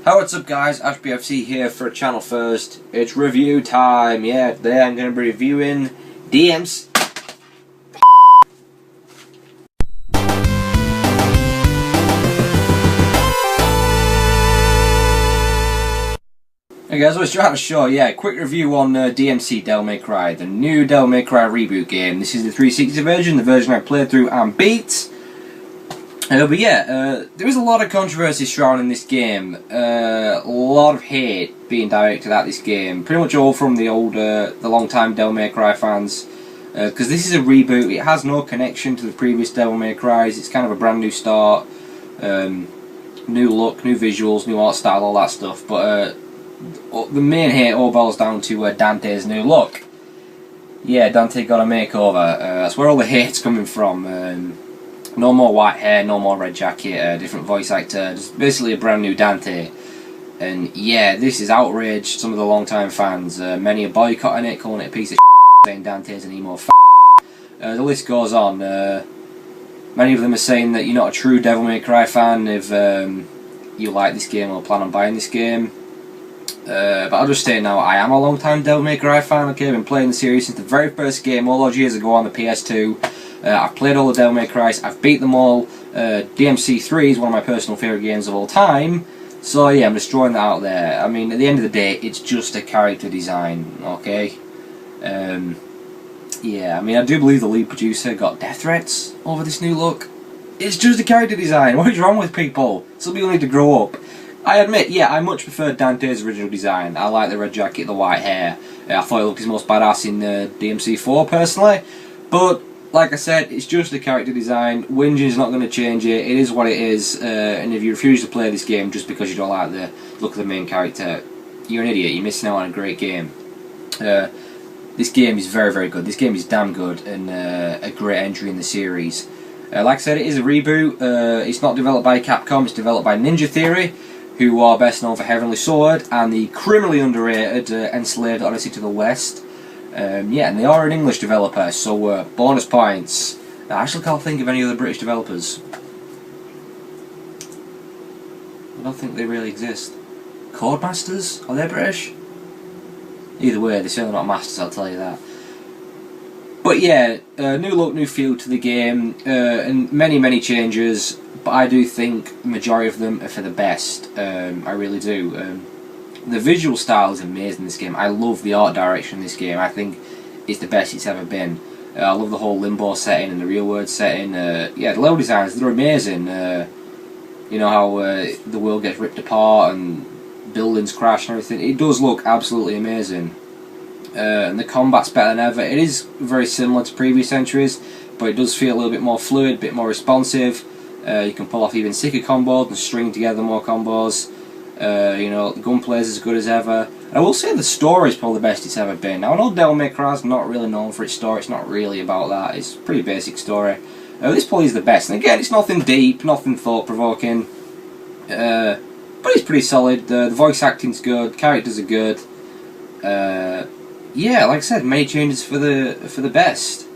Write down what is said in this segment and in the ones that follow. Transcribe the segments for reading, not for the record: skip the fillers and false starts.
Hey, what's up guys, HBFC here for Channel First. It's review time. Yeah, today I'm going to be reviewing DmC. Hey guys, I was trying to show, quick review on DmC Devil May Cry, the new Devil May Cry reboot game. This is the 360 version, the version I played through and beat. There is a lot of controversy surrounding this game. A lot of hate being directed at this game. Pretty much all from the long-time Devil May Cry fans. Because this is a reboot, it has no connection to the previous Devil May Cries. It's kind of a brand new start. New look, new visuals, new art style, all that stuff. But the main hate all boils down to Dante's new look. Yeah, Dante got a makeover. That's where all the hate's coming from. No more white hair, no more red jacket, different voice actor, just basically a brand new Dante. And yeah, this is outraged some of the long-time fans. Many are boycotting it, calling it a piece of shit, saying Dante's an emo f***. The list goes on. Many of them are saying that you're not a true Devil May Cry fan if you like this game or plan on buying this game. But I'll just say now, I am a long-time Devil May Cry fan. Okay, I've been playing the series since the very first game all those years ago on the PS2. I've played all the Devil May Cries, I've beat them all. DmC 3 is one of my personal favourite games of all time. So yeah, I'm just throwing that out there. I mean, at the end of the day, it's just a character design, okay? Yeah, I mean, I do believe the lead producer got death threats over this new look. It's just a character design, what is wrong with people? Some people need to grow up. I admit, yeah, I much preferred Dante's original design. I like the red jacket, the white hair. I thought he looked his most badass in DmC 4, personally. But like I said, it's just a character design. Whinging is not going to change it. It is what it is. And if you refuse to play this game just because you don't like the look of the main character, you're an idiot. You're missing out on a great game. This game is very, very good. This game is damn good and a great entry in the series. Like I said, it is a reboot. It's not developed by Capcom. It's developed by Ninja Theory, who are best known for Heavenly Sword and the criminally underrated Enslaved Odyssey to the West. Yeah, and they are an English developer, so bonus points. I actually can't think of any other British developers. I don't think they really exist. Codemasters? Are they British? Either way, they're certainly not masters, I'll tell you that. But yeah, new look, new feel to the game, and many, many changes, but I do think the majority of them are for the best. I really do. The visual style is amazing in this game. I love the art direction in this game. I think it's the best it's ever been. I love the whole limbo setting and the real world setting. Yeah, the level designs, they're amazing. You know how the world gets ripped apart and buildings crash and everything. It does look absolutely amazing. And the combat's better than ever. It is very similar to previous entries, but it does feel a little bit more fluid, a bit more responsive. You can pull off even sicker combos and string together more combos. You know, the gunplay is as good as ever. And I will say the story is probably the best it's ever been. Now, I know Devil May Cry is not really known for its story. It's not really about that. It's a pretty basic story. This probably is the best. And again, it's nothing deep, nothing thought-provoking. But it's pretty solid. The voice acting's good. Characters are good. Yeah, like I said, many changes for the best.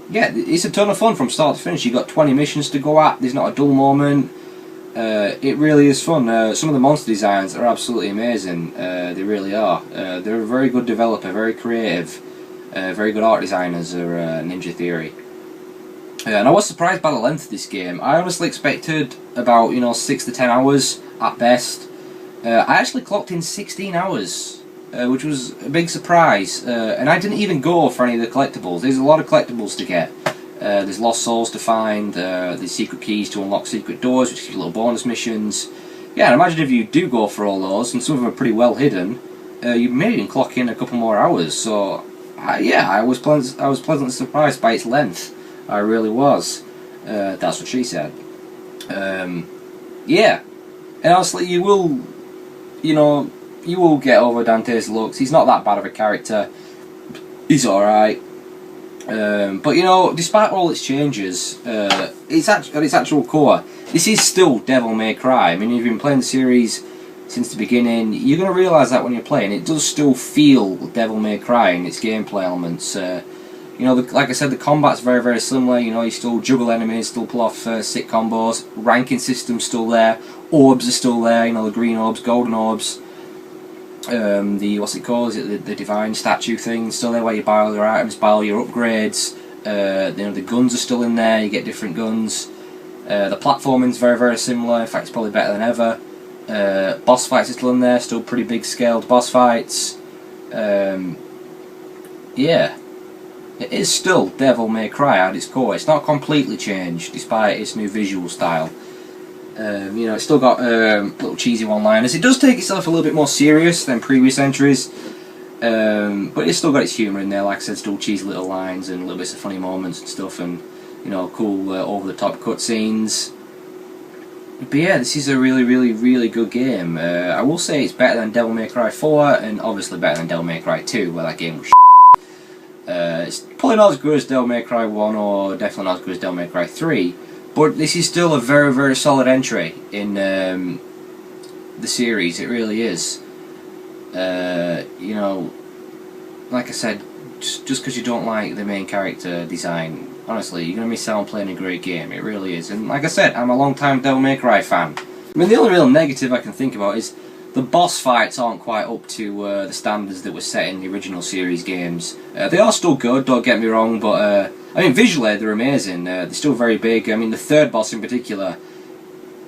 Yeah, it's a ton of fun from start to finish. You've got 20 missions to go at. There's not a dull moment. It really is fun. Some of the monster designs are absolutely amazing. They really are. They're a very good developer, very creative, very good art designers are Ninja Theory. And I was surprised by the length of this game. I honestly expected about 6 to 10 hours at best. I actually clocked in 16 hours, which was a big surprise. And I didn't even go for any of the collectibles. There's a lot of collectibles to get. There's lost souls to find, there's secret keys to unlock secret doors, which give you little bonus missions. Yeah, and imagine if you do go for all those, and some of them are pretty well hidden, you may even clock in a couple more hours. So, yeah, I was pleasantly surprised by its length. I really was. That's what she said. Yeah, and honestly, you will get over Dante's looks. He's not that bad of a character. He's alright. But despite all its changes, at its actual core, this is still Devil May Cry. I mean, if you've been playing the series since the beginning, you're going to realise that when you're playing, it does still feel Devil May Cry in its gameplay elements. You know, like I said, the combat's very similar. You know, you still juggle enemies, still pull off sick combos. Ranking system's still there. Orbs are still there. You know, the green orbs, golden orbs. The what's it called? Is it the divine statue thing? Still there, where you buy all your items, buy all your upgrades. You know, the guns are still in there. You get different guns. The platforming's very similar. In fact, it's probably better than ever. Boss fights are still in there. Still pretty big scaled boss fights. Yeah. It is still Devil May Cry at its core. It's not completely changed despite its new visual style. You know, it's still got little cheesy one-liners. It does take itself a little bit more serious than previous entries, but it's still got its humour in there. Like I said, still cheesy little lines and little bits of funny moments and stuff, and you know, cool over-the-top cutscenes. But yeah, this is a really good game. I will say it's better than Devil May Cry 4, and obviously better than Devil May Cry 2, where that game was it's probably not as good as Devil May Cry 1, or definitely not as good as Devil May Cry 3, but this is still a very solid entry in the series. It really is. You know, like I said, just because you don't like the main character design, honestly, you're going to miss out on playing a great game. It really is. And like I said, I'm a long-time Devil May Cry fan. I mean, the only real negative I can think about is the boss fights aren't quite up to the standards that were set in the original series games. They are still good, don't get me wrong, but I mean, visually they're amazing. They're still very big. I mean, the third boss in particular,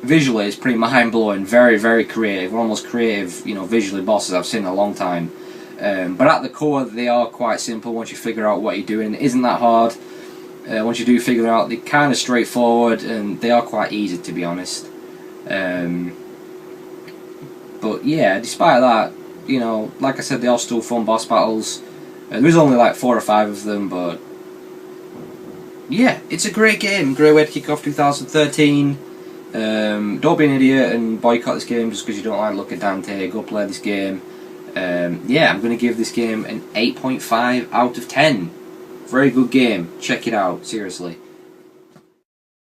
visually is pretty mind-blowing. Very creative. One of the most creative, you know, visually bosses I've seen in a long time. But at the core, they are quite simple once you figure out what you're doing. It isn't that hard. Once you do figure it out, they're kind of straightforward, and they are quite easy, to be honest. But yeah, despite that, you know, like I said, they are still fun boss battles. There is only like 4 or 5 of them, but yeah, it's a great game. Great way to kick off 2013. Don't be an idiot and boycott this game just because you don't like the look at Dante. Go play this game. Yeah, I'm going to give this game an 8.5 out of 10. Very good game. Check it out, seriously.